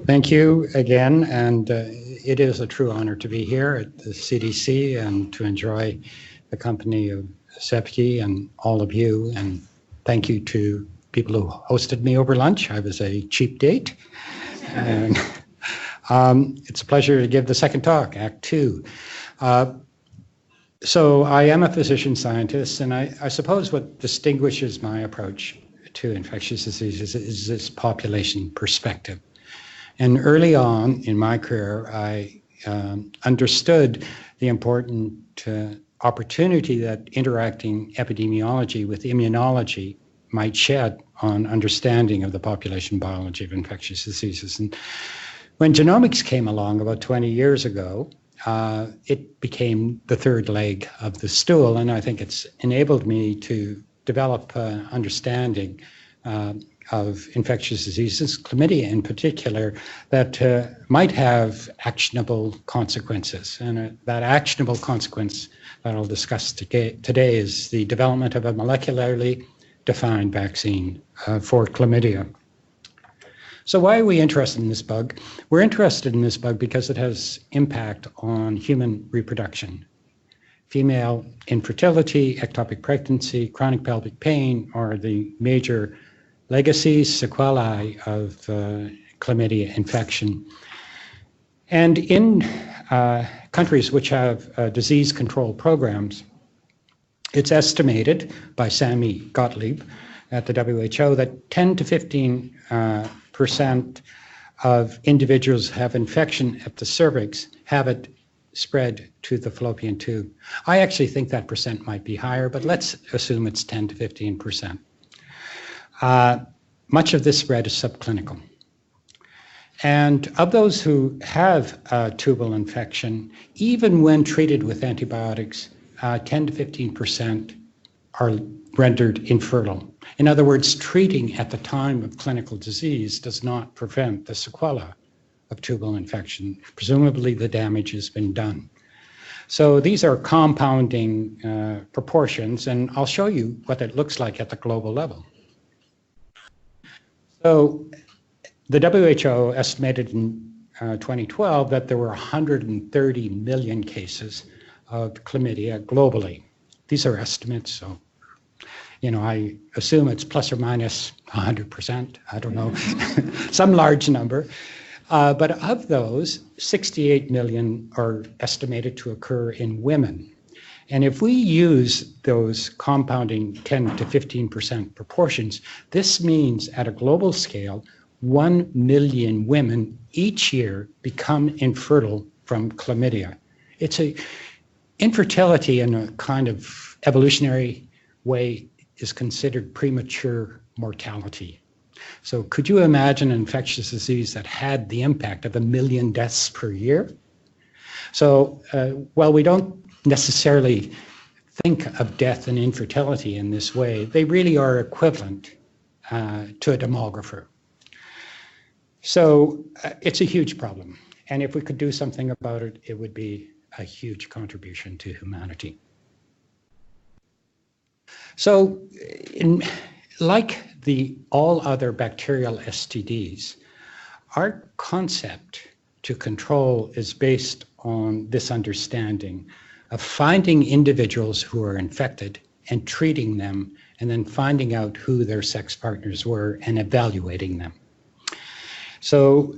Thank you again, and it is a true honor to be here at the CDC and to enjoy the company of Sepki and all of you, and thank you to people who hosted me over lunch. I was a cheap date, and it's a pleasure to give the second talk, Act 2. So I am a physician scientist, and I suppose what distinguishes my approach to infectious diseases is this population perspective. And early on in my career, I understood the important opportunity that interacting epidemiology with immunology might shed on understanding of the population biology of infectious diseases. And when genomics came along about 20 years ago, it became the third leg of the stool, and I think it's enabled me to develop understanding of infectious diseases, chlamydia in particular, that might have actionable consequences. And that actionable consequence that I'll discuss today is the development of a molecularly defined vaccine for chlamydia. So why are we interested in this bug? We're interested in this bug because it has impact on human reproduction. Female infertility, ectopic pregnancy, chronic pelvic pain are the major legacies, sequelae of chlamydia infection. And in countries which have disease control programs, it's estimated by Sami Gottlieb at the WHO that 10 to 15% of individuals who have infection at the cervix have it spread to the fallopian tube. I actually think that percent might be higher, but let's assume it's 10 to 15%. Much of this spread is subclinical. And of those who have tubal infection, even when treated with antibiotics, 10 to 15% are rendered infertile. In other words, treating at the time of clinical disease does not prevent the sequelae of tubal infection. Presumably the damage has been done. So these are compounding proportions, and I'll show you what it looks like at the global level. So the WHO estimated in 2012 that there were 130 million cases of chlamydia globally. These are estimates, so I assume it's plus or minus 100%, I don't know, some large number. But of those, 68 million are estimated to occur in women. And if we use those compounding 10 to 15% proportions, this means at a global scale, 1 million women each year become infertile from chlamydia. Infertility in a kind of evolutionary way is considered premature mortality. So could you imagine an infectious disease that had the impact of 1 million deaths per year? So while we don't necessarily think of death and infertility in this way, they really are equivalent to a demographer. So it's a huge problem. And if we could do something about it, it would be a huge contribution to humanity. So like all other bacterial STDs, our concept to control is based on this understanding of finding individuals who are infected and treating them, and then finding out who their sex partners were and evaluating them. So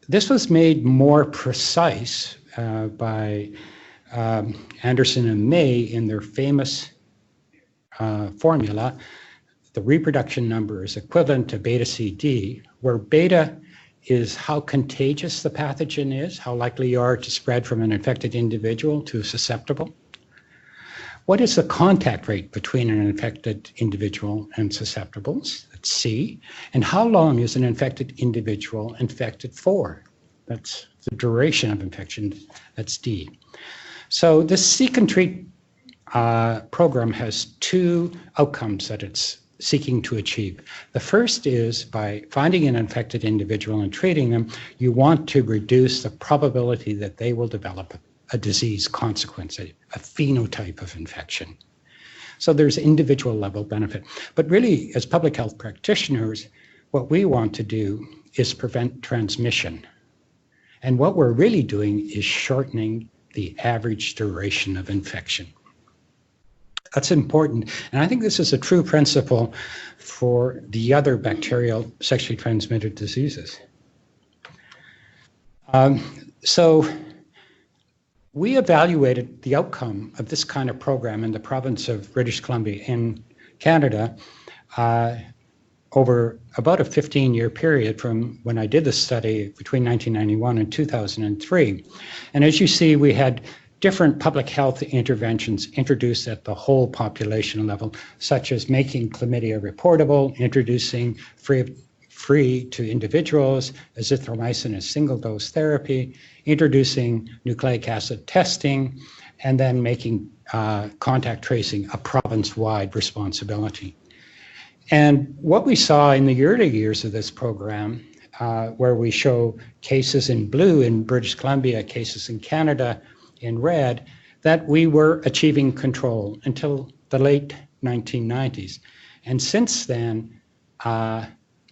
this was made more precise by Anderson and May in their famous formula. The reproduction number is equivalent to beta CD, where beta is how contagious the pathogen is, how likely you are to spread from an infected individual to a susceptible. What is the contact rate between an infected individual and susceptibles? That's C. And how long is an infected individual infected for? That's the duration of infection. That's D. So this Seek and Treat program has two outcomes that it's seeking to achieve. The first is by finding an infected individual and treating them, you want to reduce the probability that they will develop a disease consequence, a phenotype of infection. So there's individual level benefit. But really, as public health practitioners, what we want to do is prevent transmission And what we're really doing is shortening the average duration of infection. That's important. And I think this is a true principle for the other bacterial sexually transmitted diseases. So we evaluated the outcome of this kind of program in the province of British Columbia in Canada over about a 15-year period from when I did the study between 1991 and 2003. And as you see, we had different public health interventions introduced at the whole population level, such as making chlamydia reportable, introducing free to individuals azithromycin as single-dose therapy, introducing nucleic acid testing, and then making contact tracing a province-wide responsibility. And what we saw in the early years of this program, where we show cases in blue in British Columbia, cases in Canada in red, that we were achieving control until the late 1990s. And since then,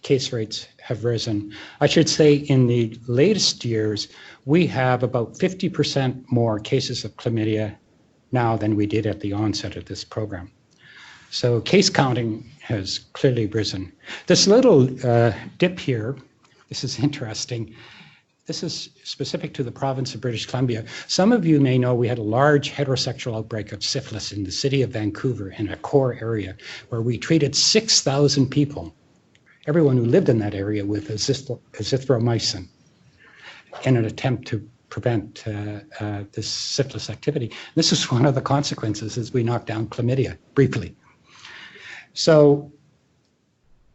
case rates have risen. I should say in the latest years, we have about 50% more cases of chlamydia now than we did at the onset of this program. So case counting has clearly risen. This little dip here, this is interesting. This is specific to the province of British Columbia. Some of you may know we had a large heterosexual outbreak of syphilis in the city of Vancouver in a core area where we treated 6,000 people, everyone who lived in that area, with azithromycin in an attempt to prevent this syphilis activity. This is one of the consequences as we knocked down chlamydia briefly. So,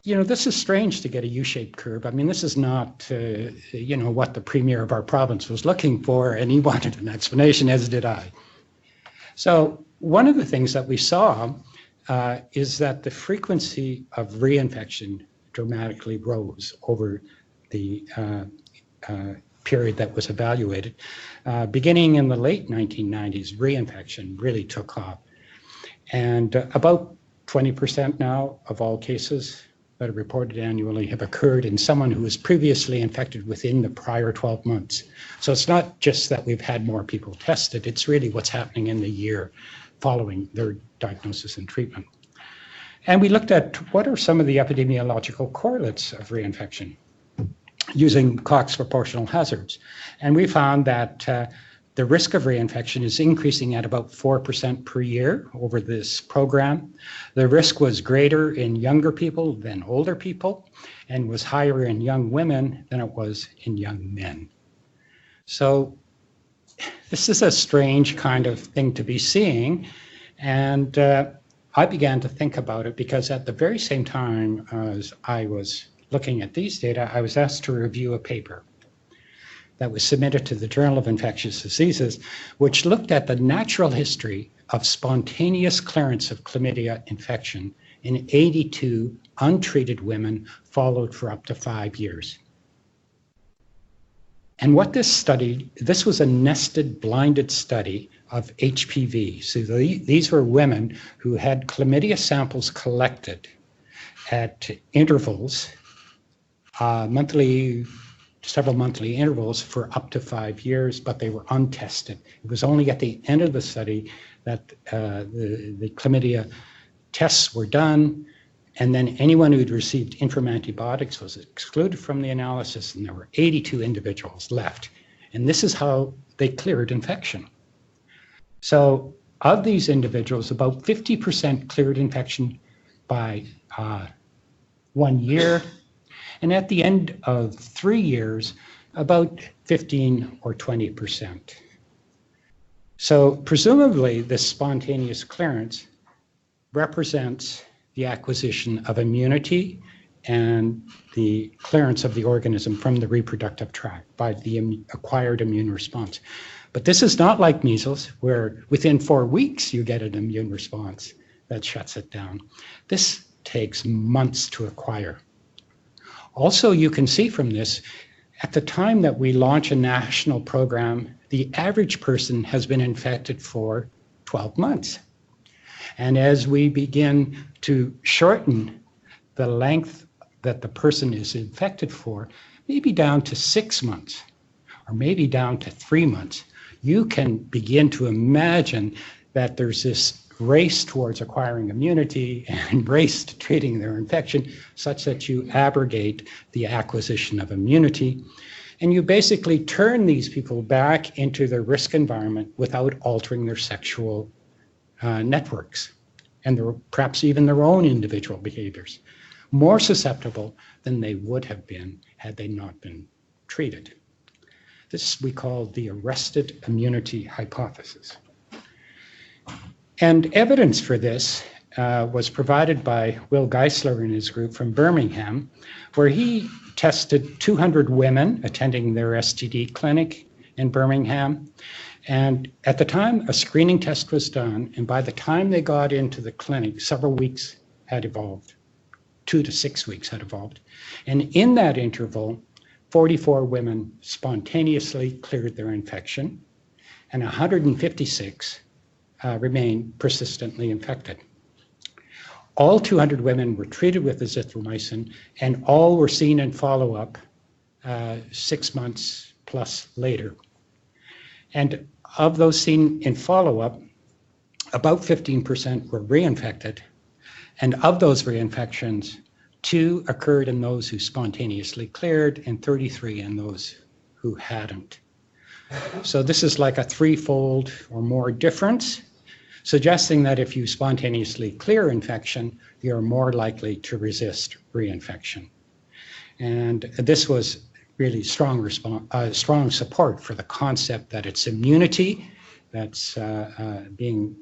you know, this is strange to get a U-shaped curve. I mean, this is not, you know, what the premier of our province was looking for, and he wanted an explanation, as did I. So one of the things that we saw is that the frequency of reinfection dramatically rose over the period that was evaluated. Beginning in the late 1990s, reinfection really took off. And about 20% now of all cases that are reported annually have occurred in someone who was previously infected within the prior 12 months. So it's not just that we've had more people tested, it's really what's happening in the year following their diagnosis and treatment. And we looked at what are some of the epidemiological correlates of reinfection using Cox proportional hazards. And we found that the risk of reinfection is increasing at about 4% per year over this program. The risk was greater in younger people than older people and was higher in young women than it was in young men. So this is a strange kind of thing to be seeing. And I began to think about it because at the very same time as I was looking at these data, I was asked to review a paper that was submitted to the Journal of Infectious Diseases, which looked at the natural history of spontaneous clearance of chlamydia infection in 82 untreated women followed for up to 5 years. And what this study, this was a nested blinded study of HPV. So these were women who had chlamydia samples collected at intervals, several monthly intervals for up to 5 years, but they were untested. It was only at the end of the study that the chlamydia tests were done, and then anyone who'd received interim antibiotics was excluded from the analysis, and there were 82 individuals left. And this is how they cleared infection. So of these individuals, about 50% cleared infection by 1 year, and at the end of 3 years, about 15 or 20%. So presumably this spontaneous clearance represents the acquisition of immunity and the clearance of the organism from the reproductive tract by the acquired immune response. But this is not like measles, where within 4 weeks you get an immune response that shuts it down. This takes months to acquire. Also, you can see from this, at the time that we launch a national program, the average person has been infected for 12 months. And as we begin to shorten the length that the person is infected for, maybe down to 6 months, or maybe down to 3 months, you can begin to imagine that there's this race towards acquiring immunity and race to treating their infection such that you abrogate the acquisition of immunity. And you basically turn these people back into their risk environment without altering their sexual networks and perhaps even their own individual behaviors, more susceptible than they would have been had they not been treated. This we call the arrested immunity hypothesis. And evidence for this was provided by Will Geisler and his group from Birmingham, where he tested 200 women attending their STD clinic in Birmingham. And at the time, a screening test was done, and by the time they got into the clinic, several weeks had evolved. 2 to 6 weeks had evolved. And in that interval, 44 women spontaneously cleared their infection, and 156 remained persistently infected. All 200 women were treated with azithromycin, and all were seen in follow-up 6 months plus later. And of those seen in follow-up, about 15% were reinfected, and of those reinfections, 2 occurred in those who spontaneously cleared and 33 in those who hadn't. So this is like a 3-fold or more difference, suggesting that if you spontaneously clear infection, you're more likely to resist reinfection. And this was really strong support for the concept that it's immunity that's being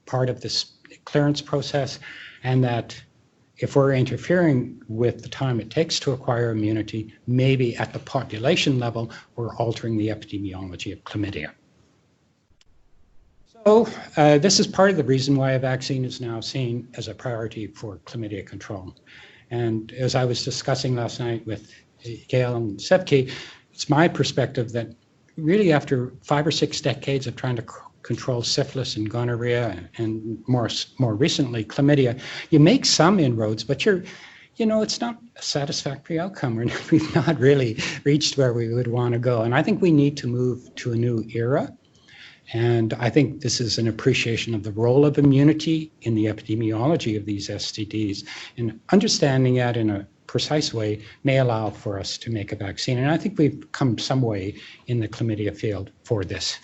part of this clearance process, and that if we're interfering with the time it takes to acquire immunity, maybe at the population level, we're altering the epidemiology of chlamydia. So this is part of the reason why a vaccine is now seen as a priority for chlamydia control. And as I was discussing last night with Gail and Sevki, it's my perspective that really after 5 or 6 decades of trying to control syphilis and gonorrhea and more recently chlamydia, you make some inroads, but it's not a satisfactory outcome. We've not really reached where we would want to go. And I think we need to move to a new era. And I think this is an appreciation of the role of immunity in the epidemiology of these STDs. And understanding that in a precise way may allow for us to make a vaccine. And I think we've come some way in the chlamydia field for this.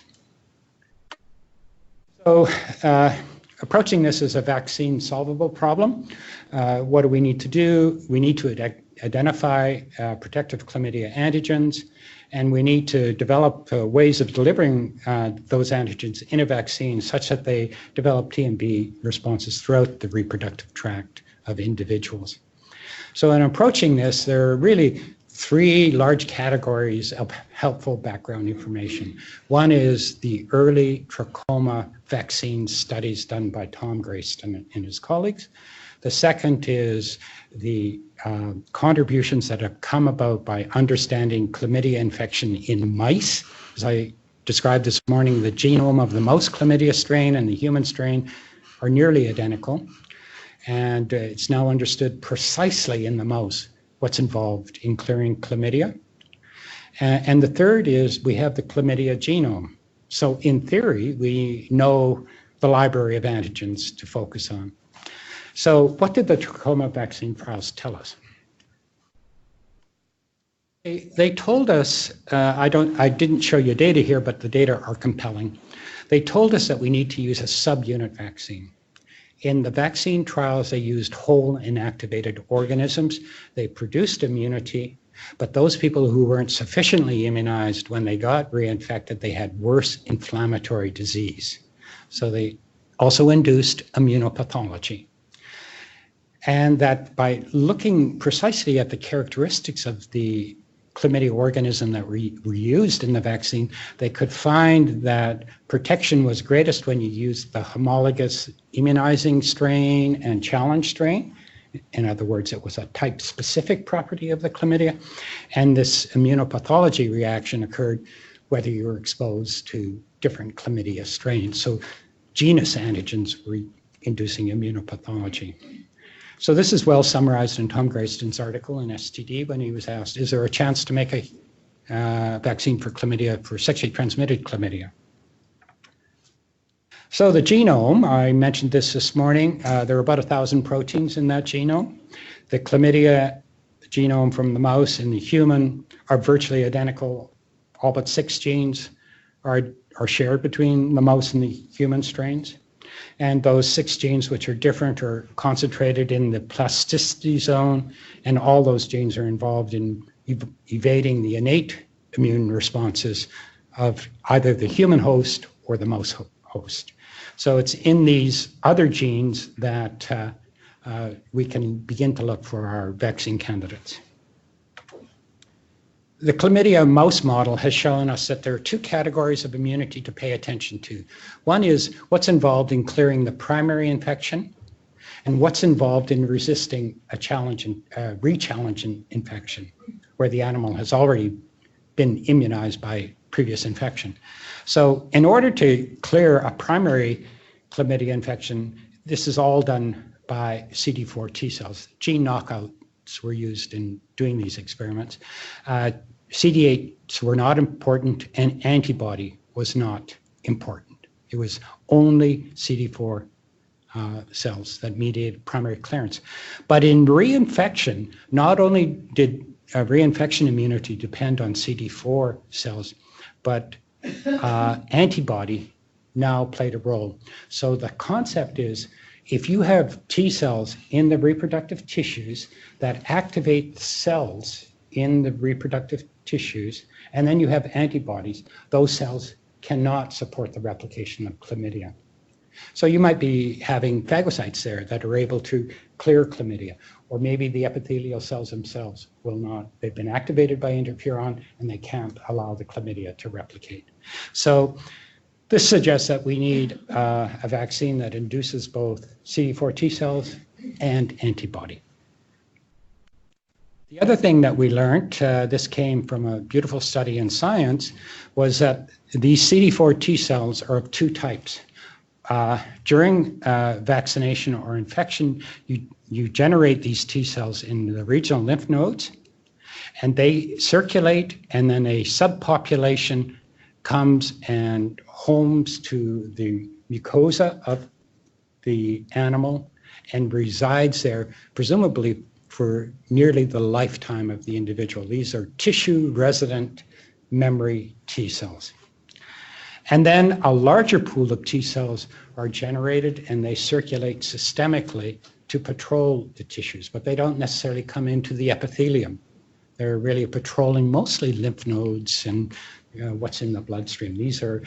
So approaching this as a vaccine solvable problem, what do we need to do? We need to identify protective chlamydia antigens, and we need to develop ways of delivering those antigens in a vaccine such that they develop T and B responses throughout the reproductive tract of individuals. So in approaching this, there are really 3 large categories of helpful background information. One is the early trachoma vaccine studies done by Tom Grayston and his colleagues. The second is the contributions that have come about by understanding chlamydia infection in mice. As I described this morning, the genome of the mouse chlamydia strain and the human strain are nearly identical. And it's now understood precisely in the mouse what's involved in clearing chlamydia. And the third is we have the chlamydia genome. So in theory, we know the library of antigens to focus on. So what did the trachoma vaccine trials tell us? They told us, I didn't show you data here, but the data are compelling. They told us that we need to use a subunit vaccine. In the vaccine trials, they used whole inactivated organisms. They produced immunity, but those people who weren't sufficiently immunized when they got reinfected, they had worse inflammatory disease. So they also induced immunopathology. And that by looking precisely at the characteristics of the chlamydia organism that were used in the vaccine, they could find that protection was greatest when you used the homologous immunizing strain and challenge strain. In other words, it was a type-specific property of the chlamydia. And this immunopathology reaction occurred whether you were exposed to different chlamydia strains. So genus antigens were inducing immunopathology. So this is well summarized in Tom Grayston's article in STD when he was asked, is there a chance to make vaccine for chlamydia, for sexually transmitted chlamydia. So the genome, I mentioned this morning, there are about 1,000 proteins in that genome. The chlamydia genome from the mouse and the human are virtually identical. All but 6 genes are shared between the mouse and the human strains. And those 6 genes which are different are concentrated in the plasticity zone, and all those genes are involved in evading the innate immune responses of either the human host or the mouse host. So it's in these other genes that we can begin to look for our vaccine candidates. The chlamydia mouse model has shown us that there are 2 categories of immunity to pay attention to. One is what's involved in clearing the primary infection, and what's involved in resisting a re-challenge infection, where the animal has already been immunized by previous infection. So in order to clear a primary chlamydia infection, this is all done by CD4 T cells. Gene knockouts were used in doing these experiments. CD8s were not important, and antibody was not important. It was only CD4 cells that mediated primary clearance. But in reinfection, not only did reinfection immunity depend on CD4 cells, but antibody now played a role. So the concept is, if you have T cells in the reproductive tissues that activate the cells in the reproductive tissues, and then you have antibodies, those cells cannot support the replication of chlamydia. So you might be having phagocytes there that are able to clear chlamydia, or maybe the epithelial cells themselves will not. They've been activated by interferon and they can't allow the chlamydia to replicate. So this suggests that we need a vaccine that induces both CD4 T cells and antibody. The other thing that we learned, this came from a beautiful study in Science, was that these CD4 T cells are of 2 types. During vaccination or infection, you generate these T cells in the regional lymph nodes, and they circulate, and then a subpopulation comes and homes to the mucosa of the animal and resides there, presumably for nearly the lifetime of the individual. These are tissue-resident memory T cells. And then a larger pool of T cells are generated, and they circulate systemically to patrol the tissues, but they don't necessarily come into the epithelium. They're really patrolling mostly lymph nodes and what's in the bloodstream. These are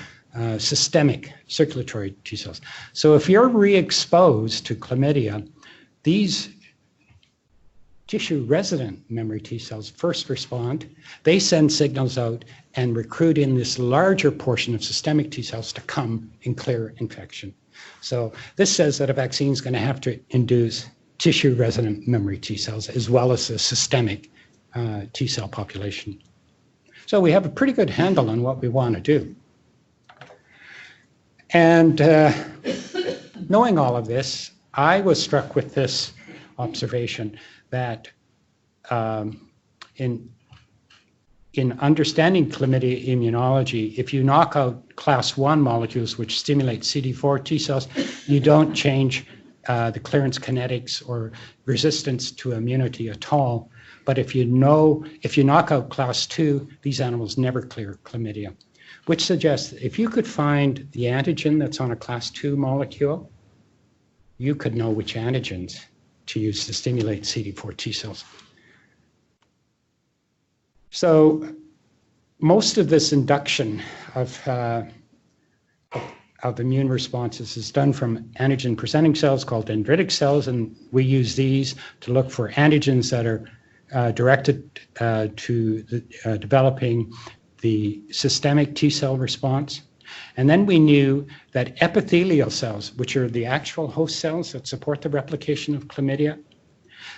systemic circulatory T cells. So if you're re-exposed to chlamydia, these tissue-resident memory T cells first respond. They send signals out and recruit in this larger portion of systemic T cells to come and clear infection. So this says that a vaccine is going to have to induce tissue-resident memory T cells as well as the systemic T cell population. So we have a pretty good handle on what we want to do. And knowing all of this, I was struck with this observation that in understanding chlamydia immunology, if you knock out class 1 molecules which stimulate CD4 T cells, you don't change the clearance kinetics or resistance to immunity at all. But if you knock out class 2, these animals never clear chlamydia, which suggests that if you could find the antigen that's on a class 2 molecule, you could know which antigens to use to stimulate CD4 T cells. So most of this induction of immune responses is done from antigen-presenting cells called dendritic cells, and we use these to look for antigens that are directed to developing the systemic T cell response. And then we knew that epithelial cells, which are the actual host cells that support the replication of chlamydia,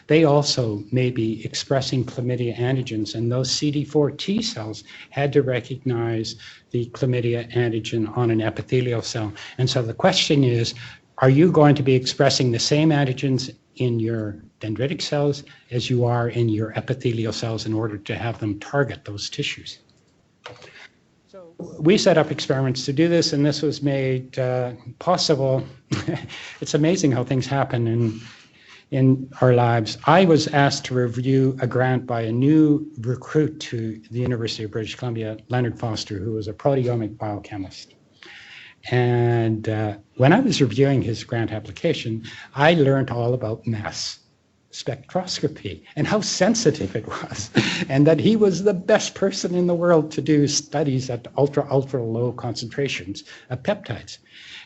they also may be expressing chlamydia antigens, and those CD4 T cells had to recognize the chlamydia antigen on an epithelial cell. And so the question is, are you going to be expressing the same antigens in your dendritic cells as you are in your epithelial cells in order to have them target those tissues? we set up experiments to do this, and this was made possible. It's amazing how things happen in our lives. I was asked to review a grant by a new recruit to the University of British Columbia, Leonard Foster, who was a proteomic biochemist. And when I was reviewing his grant application, I learned all about mass spectroscopy and how sensitive it was, and that he was the best person in the world to do studies at ultra low concentrations of peptides.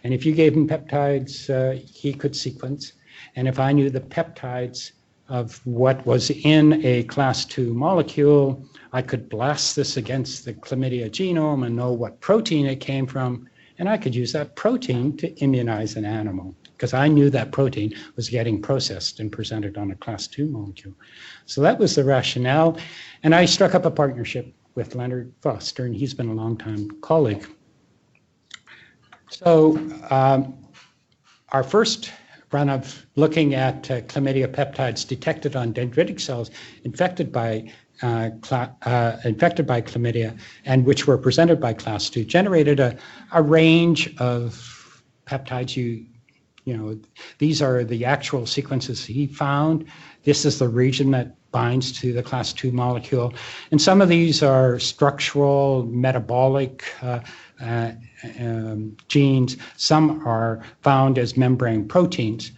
And if you gave him peptides, he could sequence. And if I knew the peptides of what was in a class 2 molecule, I could blast this against the chlamydia genome and know what protein it came from. And I could use that protein to immunize an animal, because I knew that protein was getting processed and presented on a class 2 molecule. So that was the rationale. And I struck up a partnership with Leonard Foster, and he's been a long-time colleague. So our first run of looking at chlamydia peptides detected on dendritic cells infected by chlamydia, and which were presented by class 2, generated a range of peptides. You know, these are the actual sequences he found. This is the region that binds to the class 2 molecule. And some of these are structural, metabolic genes. Some are found as membrane proteins.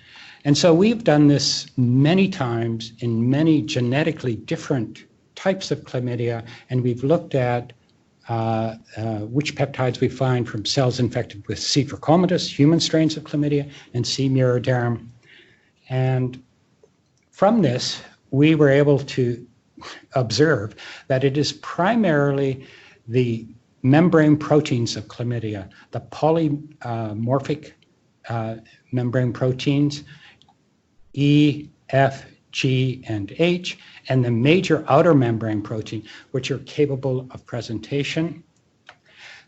And so we've done this many times in many genetically different types of chlamydia, and we've looked at which peptides we find from cells infected with C. trachomatis, human strains of chlamydia, and C. muridarum. And from this, we were able to observe that it is primarily the membrane proteins of chlamydia, the polymorphic membrane proteins, E, F, G, and H, and the major outer membrane protein, which are capable of presentation.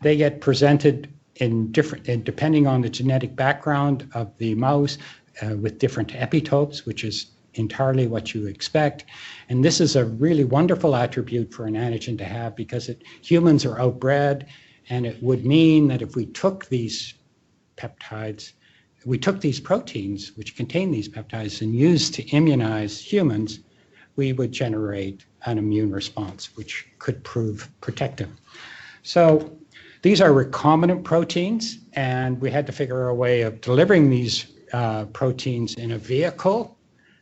They get presented in different, and depending on the genetic background of the mouse, with different epitopes, which is entirely what you expect. And this is a really wonderful attribute for an antigen to have, because humans are outbred, and it would mean that if we took these peptides, we took these proteins which contain these peptides and used to immunize humans, we would generate an immune response which could prove protective. So these are recombinant proteins, and we had to figure a way of delivering these proteins in a vehicle,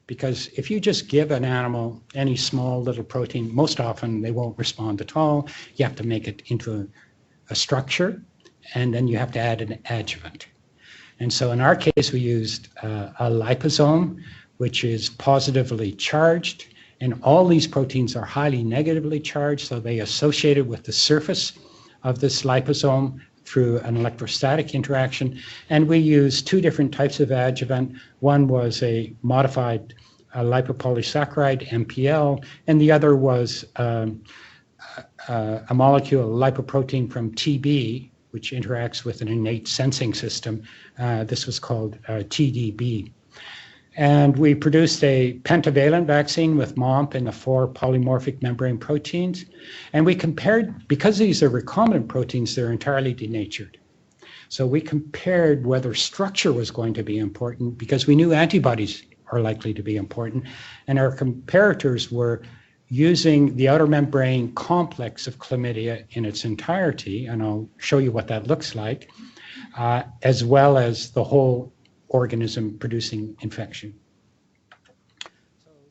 because if you just give an animal any small little protein, most often they won't respond at all. You have to make it into a structure, and then you have to add an adjuvant. And so in our case, we used a liposome, which is positively charged, and all these proteins are highly negatively charged, so they associated with the surface of this liposome through an electrostatic interaction. And we used two different types of adjuvant. One was a modified lipopolysaccharide, MPL, and the other was a molecule, a lipoprotein from TB, which interacts with an innate sensing system. This was called TDB. And we produced a pentavalent vaccine with MOMP and the 4 polymorphic membrane proteins. And we compared, because these are recombinant proteins, they're entirely denatured. So we compared whether structure was going to be important, because we knew antibodies are likely to be important. And our comparators were using the outer membrane complex of chlamydia in its entirety, and I'll show you what that looks like, as well as the whole organism producing infection.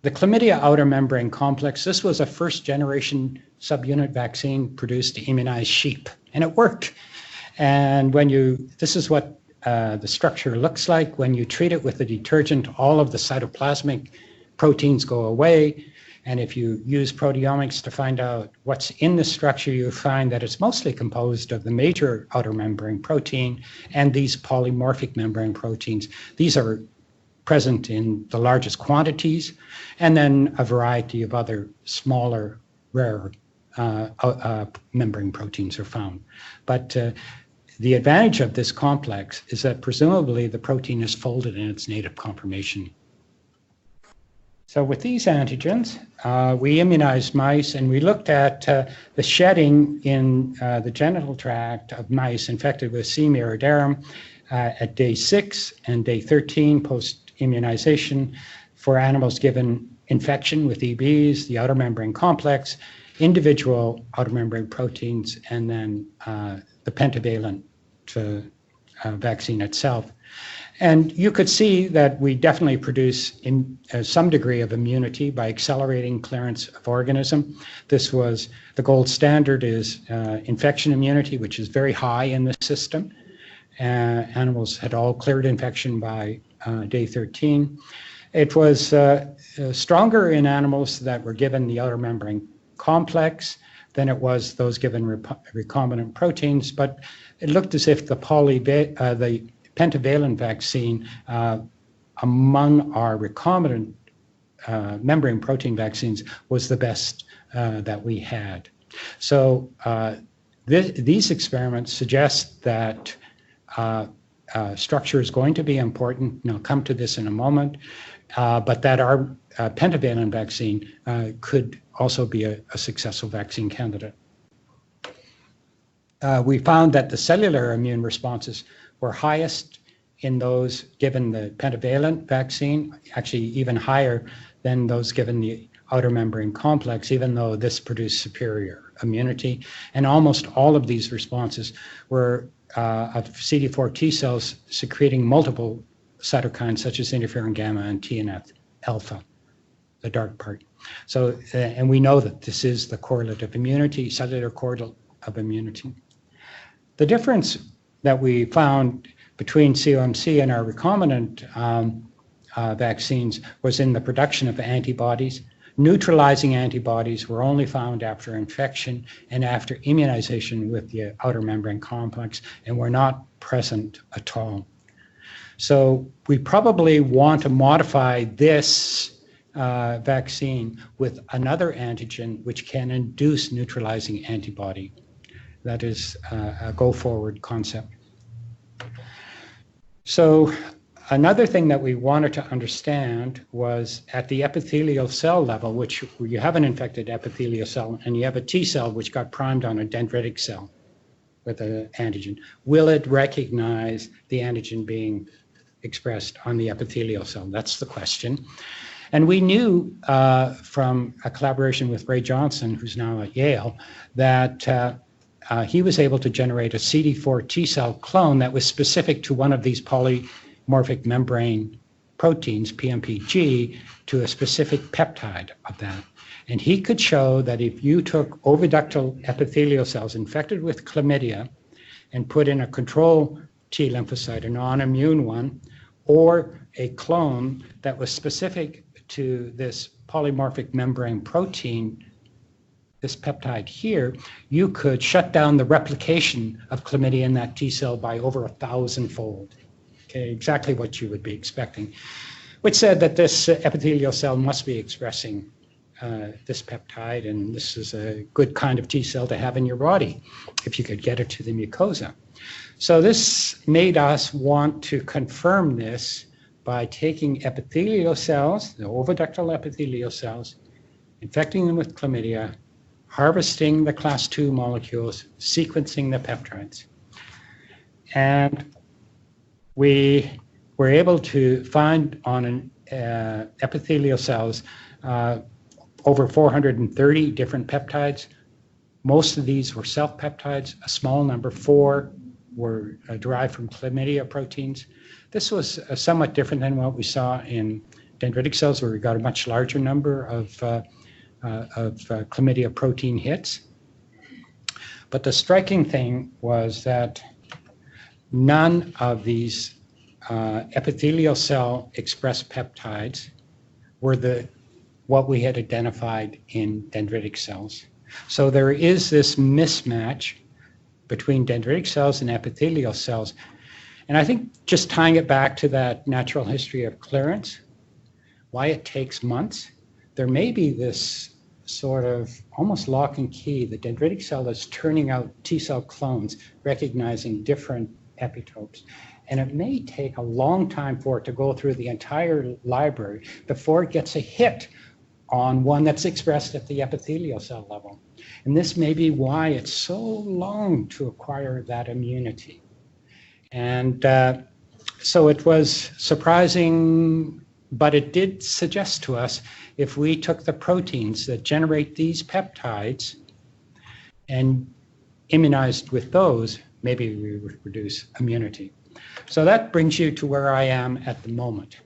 The chlamydia outer membrane complex, this was a first generation subunit vaccine produced to immunize sheep, and it worked. And this is what the structure looks like. When you treat it with a detergent, all of the cytoplasmic proteins go away. And if you use proteomics to find out what's in the structure, you find that it's mostly composed of the major outer membrane protein and these polymorphic membrane proteins. These are present in the largest quantities, and then a variety of other smaller, rare membrane proteins are found. But the advantage of this complex is that presumably the protein is folded in its native conformation. So with these antigens, we immunized mice, and we looked at the shedding in the genital tract of mice infected with C. miraderum at day 6 and day 13 post-immunization for animals given infection with EBs, the outer membrane complex, individual outer membrane proteins, and then the pentavalent vaccine itself. And you could see that we definitely produce some degree of immunity by accelerating clearance of organism. This was the gold standard is infection immunity, which is very high in the system. Animals had all cleared infection by day 13. It was stronger in animals that were given the outer membrane complex than it was those given recombinant proteins, but it looked as if the pentavalent vaccine among our recombinant membrane protein vaccines was the best that we had. So these experiments suggest that structure is going to be important, and I'll come to this in a moment, but that our pentavalent vaccine could also be a successful vaccine candidate. We found that the cellular immune responses were highest in those given the pentavalent vaccine, actually even higher than those given the outer membrane complex, even though this produced superior immunity. And almost all of these responses were of CD4 T cells secreting multiple cytokines such as interferon gamma and TNF alpha, the dark part. So, and we know that this is the correlate of immunity, cellular correlate of immunity. The difference that we found between COMC and our recombinant vaccines was in the production of antibodies. Neutralizing antibodies were only found after infection and after immunization with the outer membrane complex, and were not present at all. So we probably want to modify this vaccine with another antigen which can induce neutralizing antibody. That is a go-forward concept. So another thing that we wanted to understand was at the epithelial cell level, which you have an infected epithelial cell and you have a T cell which got primed on a dendritic cell with an antigen. Will it recognize the antigen being expressed on the epithelial cell? That's the question. And we knew from a collaboration with Ray Johnson, who's now at Yale, that he was able to generate a CD4 T cell clone that was specific to one of these polymorphic membrane proteins, PMPG, to a specific peptide of that. And he could show that if you took oviductal epithelial cells infected with chlamydia and put in a control T lymphocyte, a non-immune one, or a clone that was specific to this polymorphic membrane protein, this peptide here, you could shut down the replication of chlamydia in that T cell by over 1,000-fold. Okay, exactly what you would be expecting, which said that this epithelial cell must be expressing this peptide, and this is a good kind of T cell to have in your body if you could get it to the mucosa. So this made us want to confirm this by taking epithelial cells, the oviductal epithelial cells, infecting them with chlamydia, harvesting the class 2 molecules, sequencing the peptides. And we were able to find on an epithelial cells over 430 different peptides. Most of these were self-peptides. A small number, 4, were derived from chlamydia proteins. This was somewhat different than what we saw in dendritic cells, where we got a much larger number of chlamydia protein hits. But the striking thing was that none of these epithelial cell expressed peptides were what we had identified in dendritic cells. So there is this mismatch between dendritic cells and epithelial cells. And I think just tying it back to that natural history of clearance, why it takes months, there may be this sort of almost lock and key. The dendritic cell is turning out T cell clones, recognizing different epitopes. And it may take a long time for it to go through the entire library before it gets a hit on one that's expressed at the epithelial cell level. And this may be why it's so long to acquire that immunity. And so it was surprising, but it did suggest to us if we took the proteins that generate these peptides and immunized with those, maybe we would produce immunity. So that brings you to where I am at the moment,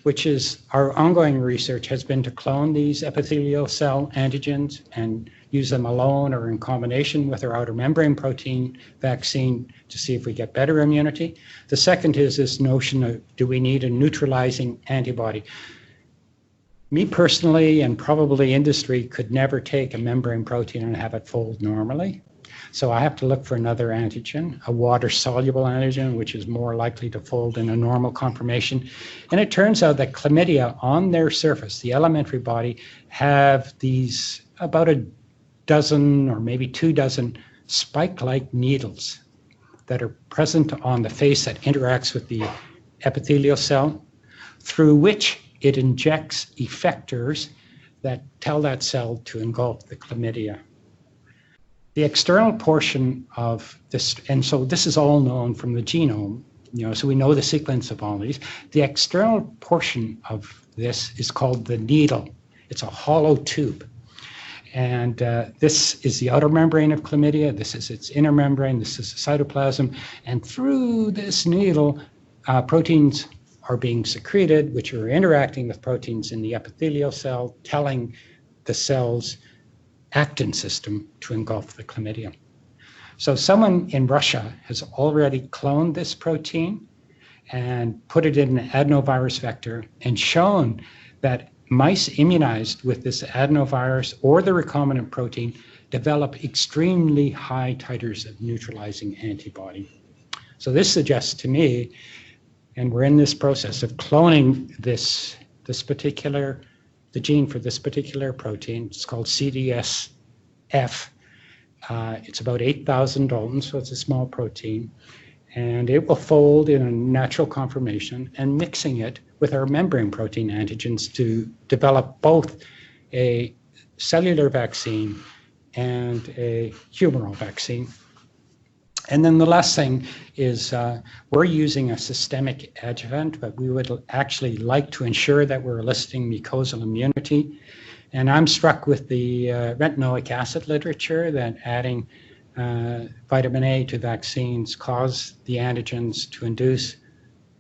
which is our ongoing research has been to clone these epithelial cell antigens and use them alone or in combination with our outer membrane protein vaccine to see if we get better immunity. The second is this notion of, do we need a neutralizing antibody? Me personally, and probably industry, could never take a membrane protein and have it fold normally. So I have to look for another antigen, a water-soluble antigen, which is more likely to fold in a normal conformation. And it turns out that chlamydia on their surface, the elementary body, have these about a dozen or maybe 2 dozen spike-like needles that are present on the face that interacts with the epithelial cell, through which it injects effectors that tell that cell to engulf the chlamydia. The external portion of this, and so this is all known from the genome, so we know the sequence of all these. The external portion of this is called the needle. It's a hollow tube. And this is the outer membrane of chlamydia. This is its inner membrane. This is the cytoplasm. And through this needle, proteins are being secreted, which are interacting with proteins in the epithelial cell, telling the cell's actin system to engulf the chlamydia. So someone in Russia has already cloned this protein and put it in an adenovirus vector and shown that mice immunized with this adenovirus or the recombinant protein develop extremely high titers of neutralizing antibody. So this suggests to me, and we're in this process of cloning the gene for this particular protein. It's called CDSF. It's about 8,000 Daltons, so it's a small protein. And it will fold in a natural conformation, and mixing it with our membrane protein antigens to develop both a cellular vaccine and a humoral vaccine. And then the last thing is we're using a systemic adjuvant, but we would actually like to ensure that we're eliciting mucosal immunity. And I'm struck with the retinoic acid literature that adding vitamin A to vaccines cause the antigens to induce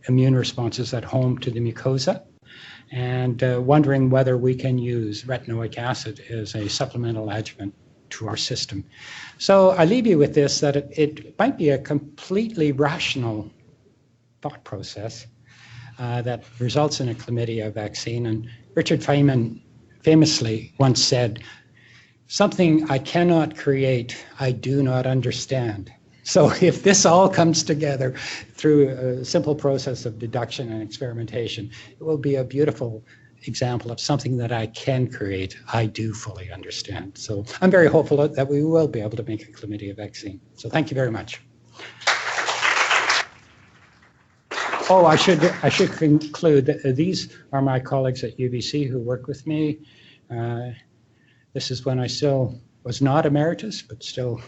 immune responses at home to the mucosa, and wondering whether we can use retinoic acid as a supplemental adjuvant to our system. So I leave you with this, that it might be a completely rational thought process that results in a chlamydia vaccine. And Richard Feynman famously once said, "Something I cannot create, I do not understand." So if this all comes together through a simple process of deduction and experimentation, it will be a beautiful example of something that I can create, I do fully understand. So I'm very hopeful that we will be able to make a chlamydia vaccine. So thank you very much. Oh, I should conclude that these are my colleagues at UBC who work with me. This is when I still was not emeritus, but still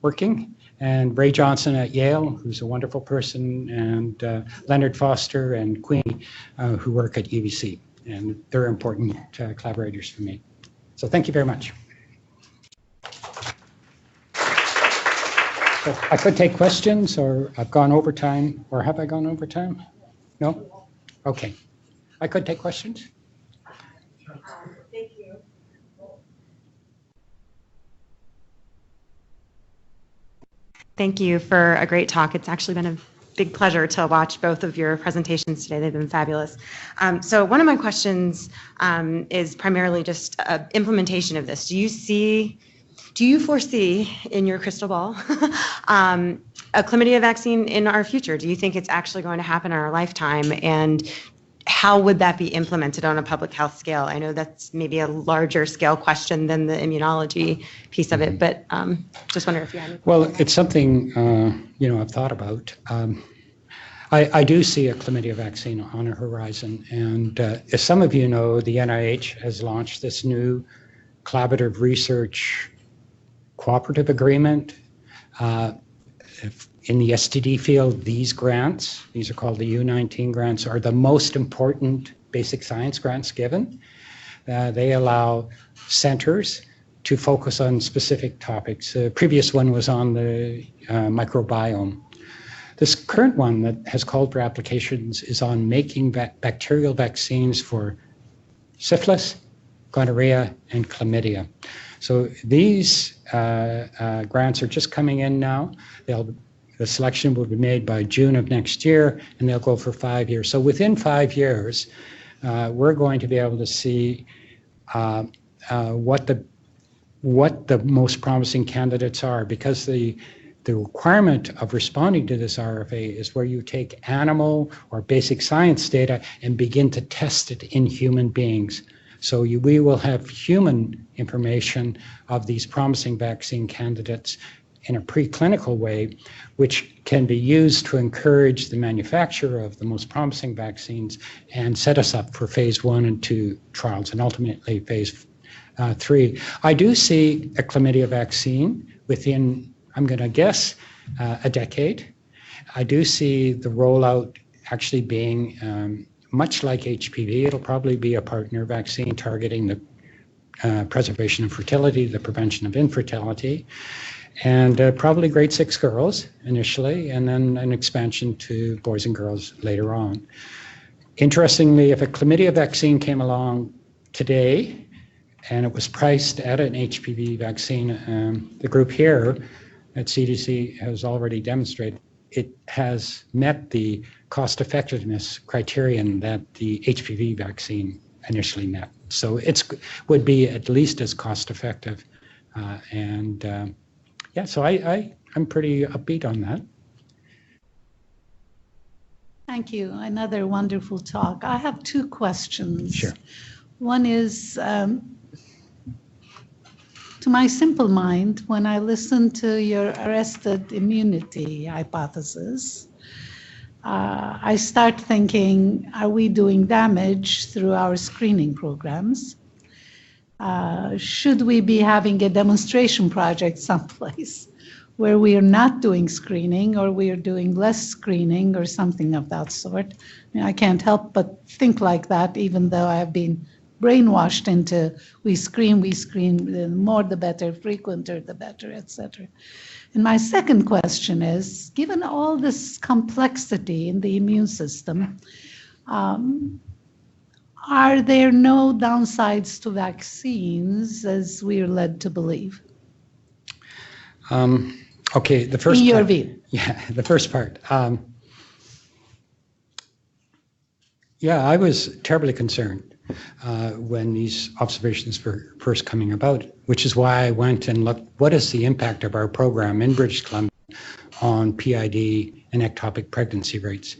working. And Ray Johnson at Yale, who's a wonderful person, and Leonard Foster and Queenie, who work at UBC. And they're important collaborators for me. So thank you very much. So I could take questions, or I've gone over time, or have I gone over time? No? Okay. I could take questions. Thank you. Thank you for a great talk. It's actually been a big pleasure to watch both of your presentations today. They've been fabulous. So one of my questions is primarily just implementation of this. Do you foresee in your crystal ball a chlamydia vaccine in our future? Do you think it's actually going to happen in our lifetime? And how would that be implemented on a public health scale? I know that's maybe a larger scale question than the immunology piece of it, but just wonder if you had any. Well, it's something I've thought about. I do see a chlamydia vaccine on a horizon, and as some of you know, the NIH has launched this new collaborative research cooperative agreement. In the STD field, these grants, these are called the U19 grants, are the most important basic science grants given. They allow centers to focus on specific topics. The previous one was on the microbiome. This current one that has called for applications is on making bacterial vaccines for syphilis, gonorrhea, and chlamydia. So these grants are just coming in now. The selection will be made by June of next year, and they'll go for 5 years. So within 5 years, we're going to be able to see what the most promising candidates are, because the requirement of responding to this RFA is where you take animal or basic science data and begin to test it in human beings. So we will have human information of these promising vaccine candidates in a preclinical way, which can be used to encourage the manufacture of the most promising vaccines and set us up for phase 1 and 2 trials, and ultimately phase 3. I do see a chlamydia vaccine within, I'm going to guess, a decade. I do see the rollout actually being much like HPV. It'll probably be a partner vaccine targeting the preservation of fertility, the prevention of infertility, and probably grade 6 girls initially, and then an expansion to boys and girls later on. Interestingly, if a chlamydia vaccine came along today and it was priced at an HPV vaccine, the group here at CDC has already demonstrated it has met the cost effectiveness criterion that the HPV vaccine initially met. So it would be at least as cost effective. So I'm pretty upbeat on that. Thank you. Another wonderful talk. I have 2 questions. Sure. One is, to my simple mind, when I listen to your arrested immunity hypothesis, I start thinking, are we doing damage through our screening programs? Should we be having a demonstration project someplace where we are not doing screening, or we are doing less screening or something of that sort? I mean, I can't help but think like that, even though I have been brainwashed into we screen, the more the better, frequenter the better, etc. And my second question is, given all this complexity in the immune system, are there no downsides to vaccines, as we are led to believe? Okay, the first in your part, view. Yeah, the first part. I was terribly concerned when these observations were first coming about, which is why I went and looked, what is the impact of our program in British Columbia on PID and ectopic pregnancy rates?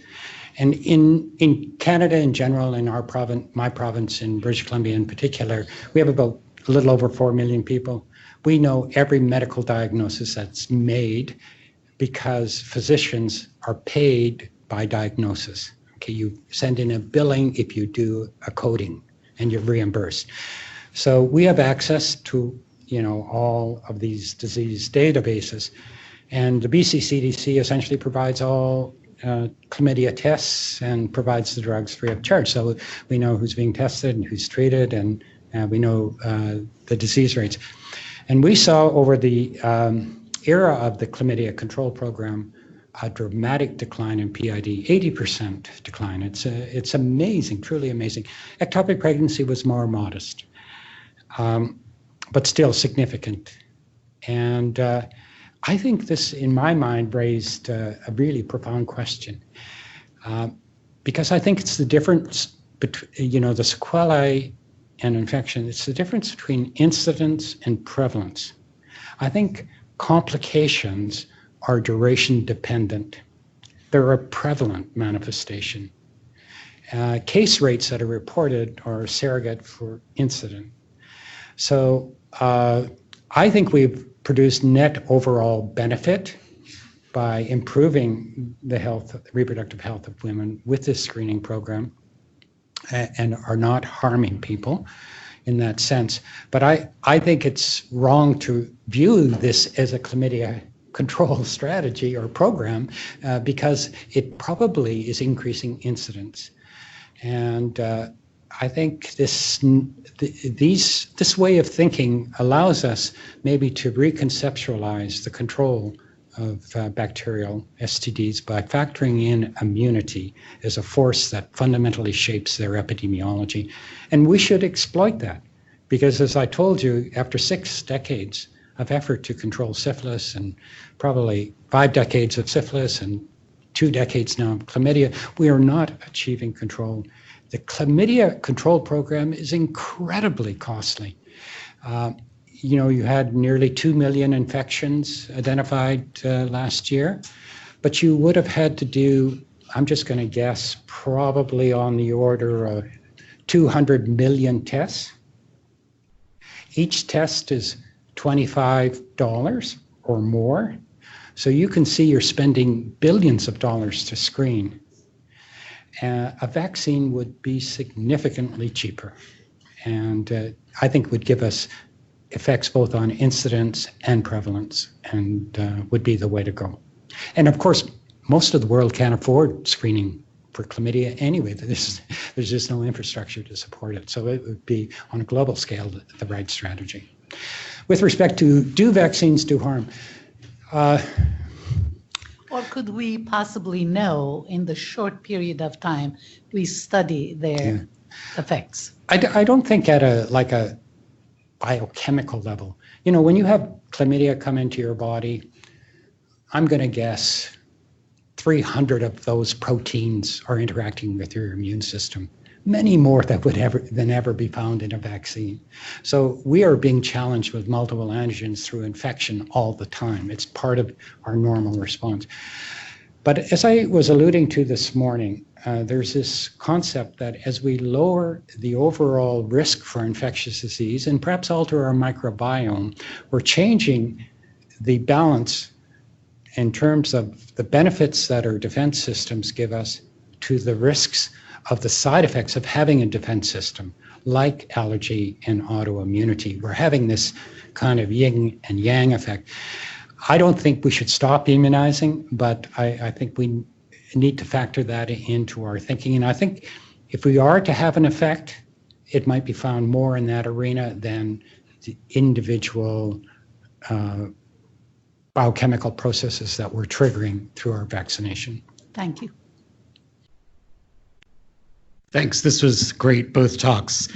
And in Canada in general, in our province, my province in British Columbia in particular, we have about a little over 4 million people. We know every medical diagnosis that's made because physicians are paid by diagnosis. Okay, you send in a billing if you do a coding, and you're reimbursed. So we have access to, all of these disease databases, and the BC CDC essentially provides all chlamydia tests and provides the drugs free of charge. So we know who's being tested and who's treated, and we know the disease rates. And we saw over the era of the chlamydia control program a dramatic decline in PID, 80% decline. It's amazing, truly amazing. Ectopic pregnancy was more modest, but still significant. And I think this, in my mind, raised a really profound question, because I think it's the difference between, the sequelae and infection. It's the difference between incidence and prevalence. I think complications are duration dependent. They're a prevalent manifestation. Case rates that are reported are a surrogate for incident. So I think we've produced net overall benefit by improving the reproductive health of women with this screening program, and are not harming people in that sense. But I think it's wrong to view this as a chlamydia control strategy or program because it probably is increasing incidence. And I think this way of thinking allows us maybe to reconceptualize the control of bacterial STDs by factoring in immunity as a force that fundamentally shapes their epidemiology. And we should exploit that because, as I told you, after 6 decades of effort to control syphilis and probably 5 decades of syphilis and 2 decades now of chlamydia, we are not achieving control. The chlamydia control program is incredibly costly. You had nearly 2 million infections identified last year, but you would have had to do, I'm just going to guess, probably on the order of 200 million tests. Each test is $25 or more. So you can see you're spending billions of dollars to screen. A vaccine would be significantly cheaper, and I think would give us effects both on incidence and prevalence, and would be the way to go. And of course, most of the world can't afford screening for chlamydia anyway. There's just no infrastructure to support it. So it would be, on a global scale, the right strategy. With respect to, do vaccines do harm? Or could we possibly know in the short period of time we study their effects? I don't think at a biochemical level. When you have chlamydia come into your body, I'm going to guess 300 of those proteins are interacting with your immune system. Many more than ever be found in a vaccine. So we are being challenged with multiple antigens through infection all the time. It's part of our normal response. But as I was alluding to this morning, there's this concept that as we lower the overall risk for infectious disease and perhaps alter our microbiome, we're changing the balance in terms of the benefits that our defense systems give us to the risks of the side effects of having a defense system, like allergy and autoimmunity. We're having this kind of yin and yang effect. I don't think we should stop immunizing, but I think we need to factor that into our thinking. And I think if we are to have an effect, it might be found more in that arena than the individual biochemical processes that we're triggering through our vaccination. Thank you. Thanks. This was great, both talks.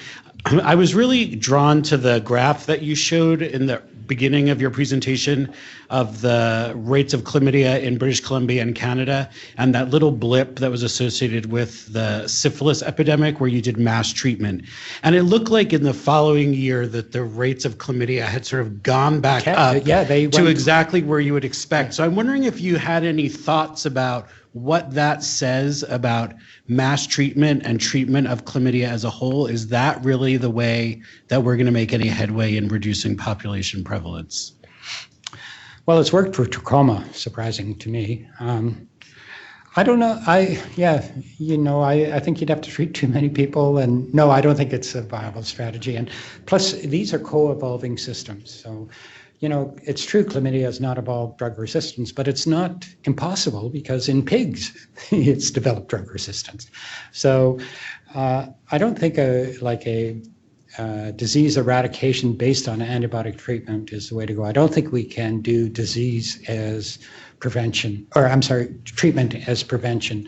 I was really drawn to the graph that you showed in the beginning of your presentation of the rates of chlamydia in British Columbia and Canada, and that little blip that was associated with the syphilis epidemic where you did mass treatment. And it looked like in the following year that the rates of chlamydia had sort of gone back up to exactly where you would expect. So I'm wondering if you had any thoughts about what that says about mass treatment and treatment of chlamydia as a whole. Is that really the way that we're going to make any headway in reducing population prevalence? Well, it's worked for trachoma, surprising to me. I don't know. I think you'd have to treat too many people, and no, I don't think it's a viable strategy. And plus, these are co-evolving systems. So, it's true chlamydia has not evolved drug resistance, but it's not impossible because in pigs, it's developed drug resistance. So I don't think a disease eradication based on antibiotic treatment is the way to go. I don't think we can do disease as prevention, treatment as prevention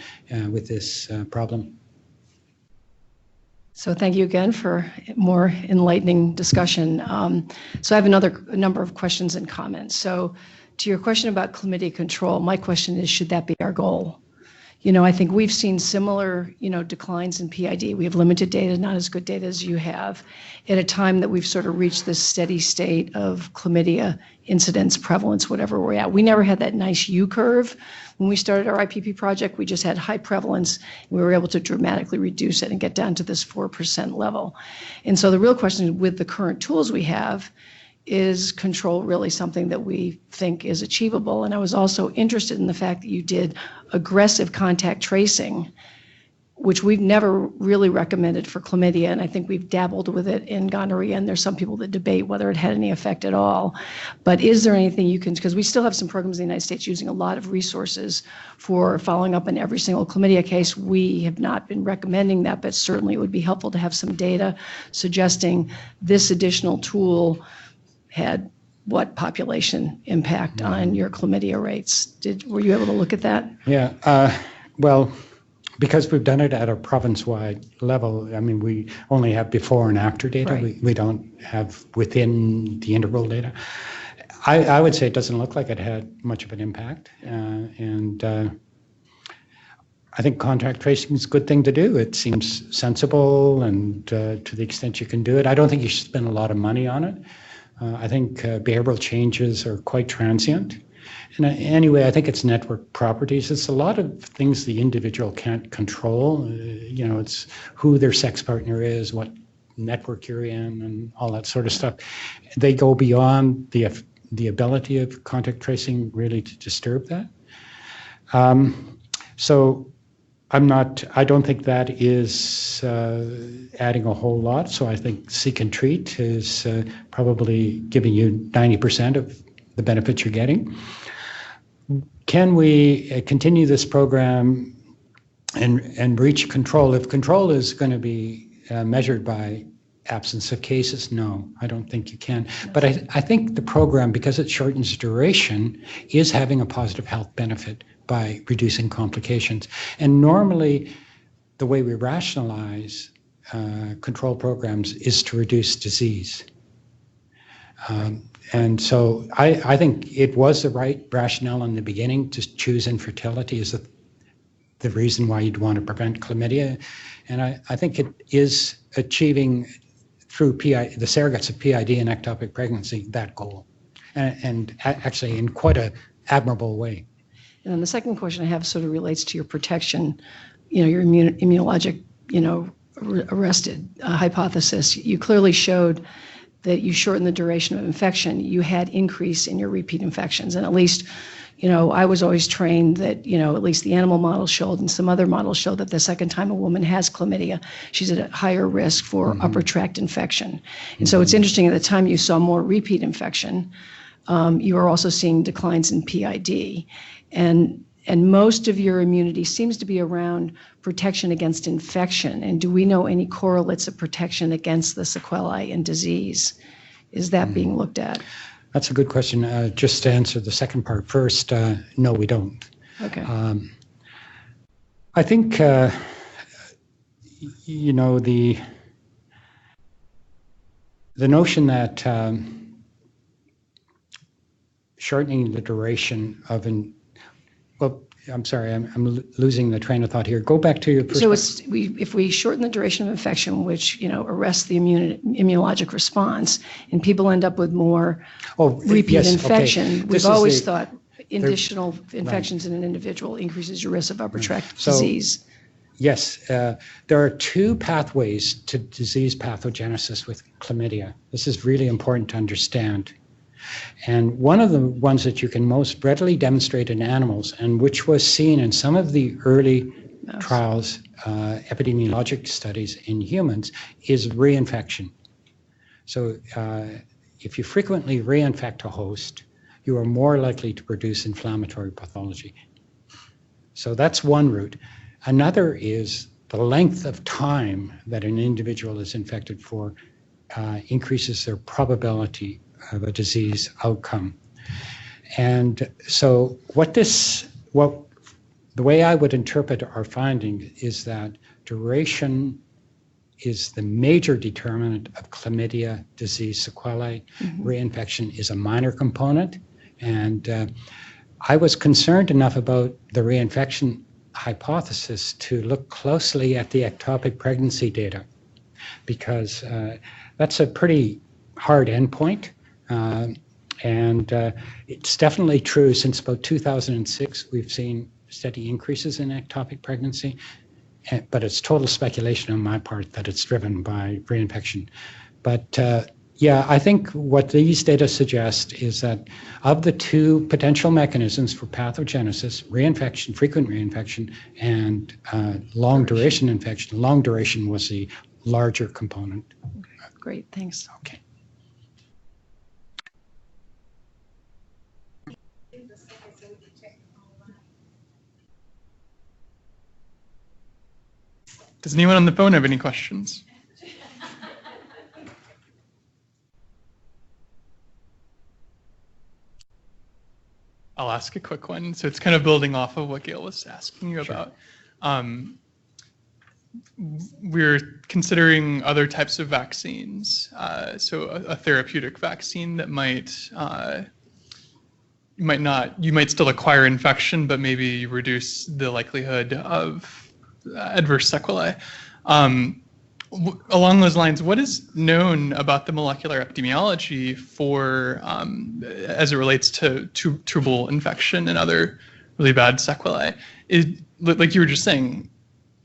with this problem. So thank you again for more enlightening discussion. So I have a number of questions and comments. So to your question about chlamydia control, my question is, should that be our goal? I think we've seen similar, declines in PID. We have limited data, not as good data as you have, at a time that we've sort of reached this steady state of chlamydia incidence, prevalence, whatever we're at. We never had that nice U curve. When we started our IPP project, we just had high prevalence. We were able to dramatically reduce it and get down to this 4% level. And so the real question is, with the current tools we have, is control really something that we think is achievable? And I was also interested in the fact that you did aggressive contact tracing, which we've never really recommended for chlamydia, and I think we've dabbled with it in gonorrhea, and there's some people that debate whether it had any effect at all. But is there anything you can, because we still have some programs in the United States using a lot of resources for following up on every single chlamydia case. We have not been recommending that, but certainly it would be helpful to have some data suggesting this additional tool had what population impact on your chlamydia rates. Were you able to look at that? Yeah, well, because we've done it at a province-wide level, I mean, we only have before and after data. Right. We don't have within the interval data. I would say it doesn't look like it had much of an impact. And I think contact tracing is a good thing to do. It seems sensible, and to the extent you can do it. I don't think you should spend a lot of money on it. I think behavioral changes are quite transient. And anyway, I think it's network properties. It's a lot of things the individual can't control. It's who their sex partner is, what network you're in, and all that sort of stuff. They go beyond the ability of contact tracing really to disturb that. So I don't think that is adding a whole lot. So I think seek and treat is probably giving you 90% of the benefits you're getting. Can we continue this program and reach control? If control is going to be measured by absence of cases, no, I don't think you can. But I think the program, because it shortens duration, is having a positive health benefit by reducing complications. And normally, the way we rationalize control programs is to reduce disease. And so I think it was the right rationale in the beginning to choose infertility as the reason why you'd want to prevent chlamydia. And I think it is achieving through the surrogates of PID and ectopic pregnancy that goal, and actually in quite an admirable way. And then the second question I have sort of relates to your protection, your immunologic, arrested hypothesis. You clearly showed that you shorten the duration of infection, you had increase in your repeat infections. And at least, I was always trained that, at least the animal models showed and some other models show that the second time a woman has chlamydia, she's at a higher risk for upper tract infection. And so it's interesting, at the time you saw more repeat infection, you are also seeing declines in PID. And most of your immunity seems to be around protection against infection. And do we know any correlates of protection against the sequelae and disease? Is that being looked at? That's a good question. Just to answer the second part first, no, we don't. Okay. I think, the notion that shortening the duration of I'm sorry, I'm losing the train of thought here. Go back to your first. So if we shorten the duration of infection, which arrests the immunologic response, and people end up with more repeat infection, we've always thought additional infections in an individual increases your risk of upper tract disease. Yes, there are two pathways to disease pathogenesis with chlamydia. This is really important to understand. And one of the ones that you can most readily demonstrate in animals, and which was seen in some of the early trials, epidemiologic studies in humans, is reinfection. So if you frequently reinfect a host, you are more likely to produce inflammatory pathology. So that's one route. Another is the length of time that an individual is infected for increases their probability of a disease outcome. And so the way I would interpret our finding is that duration is the major determinant of chlamydia disease sequelae. Reinfection is a minor component. And I was concerned enough about the reinfection hypothesis to look closely at the ectopic pregnancy data, because that's a pretty hard endpoint. And it's definitely true. Since about 2006, we've seen steady increases in ectopic pregnancy, but it's total speculation on my part that it's driven by reinfection. But Yeah, I think what these data suggest is that of the two potential mechanisms for pathogenesis, reinfection, frequent reinfection, and long duration infection, long duration was the larger component. Great, thanks. Okay. Does anyone on the phone have any questions? I'll ask a quick one. So it's kind of building off of what Gail was asking you about. We're considering other types of vaccines. So a therapeutic vaccine that you might still acquire infection, but maybe reduce the likelihood of adverse sequelae. Along those lines, what is known about the molecular epidemiology for, as it relates to tubal infection and other really bad sequelae? Like you were just saying,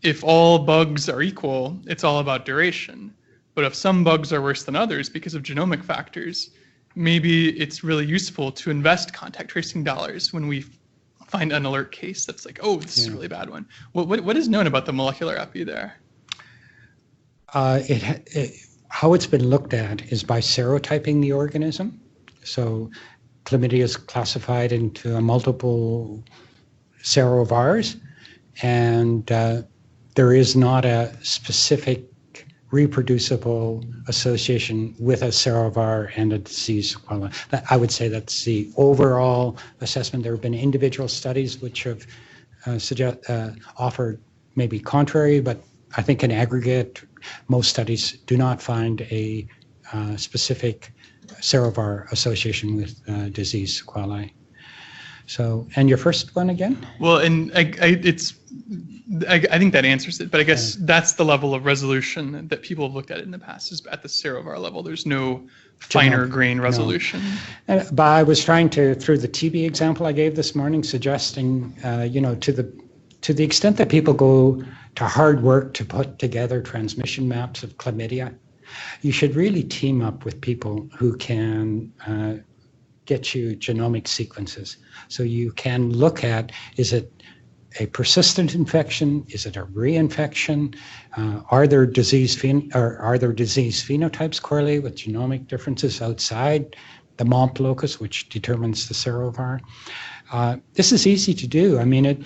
if all bugs are equal, it's all about duration. But if some bugs are worse than others because of genomic factors, maybe it's really useful to invest contact tracing dollars when we find an alert case that's like, oh, this is a really bad one. What is known about the molecular epi there? How it's been looked at is by serotyping the organism. So chlamydia is classified into multiple serovars, and there is not a specific reproducible association with a serovar and a disease sequela. I would say that's the overall assessment. There have been individual studies which have offered maybe contrary, but I think in aggregate, most studies do not find a specific serovar association with disease sequelae. So, and your first one again? Well, and I think that answers it, but I guess that's the level of resolution that people have looked at it in the past, is at the serovar level. There's no finer grain resolution. No. But I was trying to, through the TB example I gave this morning, suggesting, to the extent that people go to hard work to put together transmission maps of chlamydia, you should really team up with people who can get you genomic sequences. So you can look at, is it a persistent infection? Is it a reinfection? Are there disease phenotypes correlated with genomic differences outside the MOMP locus, which determines the serovar? This is easy to do. I mean,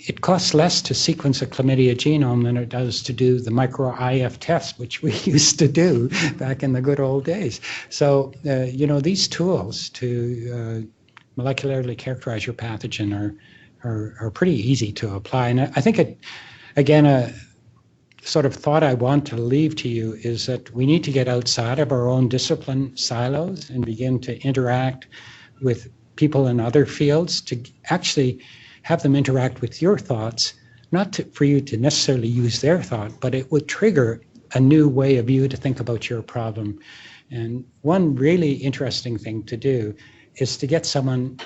it costs less to sequence a chlamydia genome than it does to do the micro-IF test, which we used to do back in the good old days. So, these tools to molecularly characterize your pathogen are pretty easy to apply. And I think, a sort of thought I want to leave to you is that we need to get outside of our own discipline silos and begin to interact with people in other fields to actually have them interact with your thoughts, not for you to necessarily use their thought, but it would trigger a new way of you to think about your problem. And one really interesting thing to do is to get someone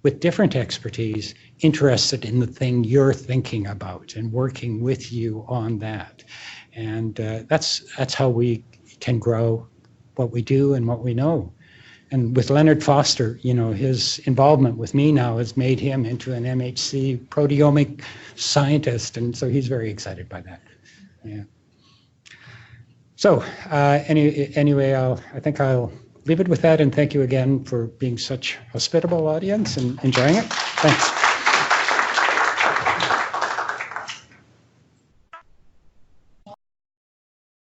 with different expertise interested in the thing you're thinking about and working with you on that. And that's how we can grow what we do and what we know. And with Leonard Foster, his involvement with me now has made him into an MHC proteomic scientist, and so he's very excited by that. Yeah. So anyway, I think I'll leave it with that, and thank you again for being such a hospitable audience and enjoying it. Thanks.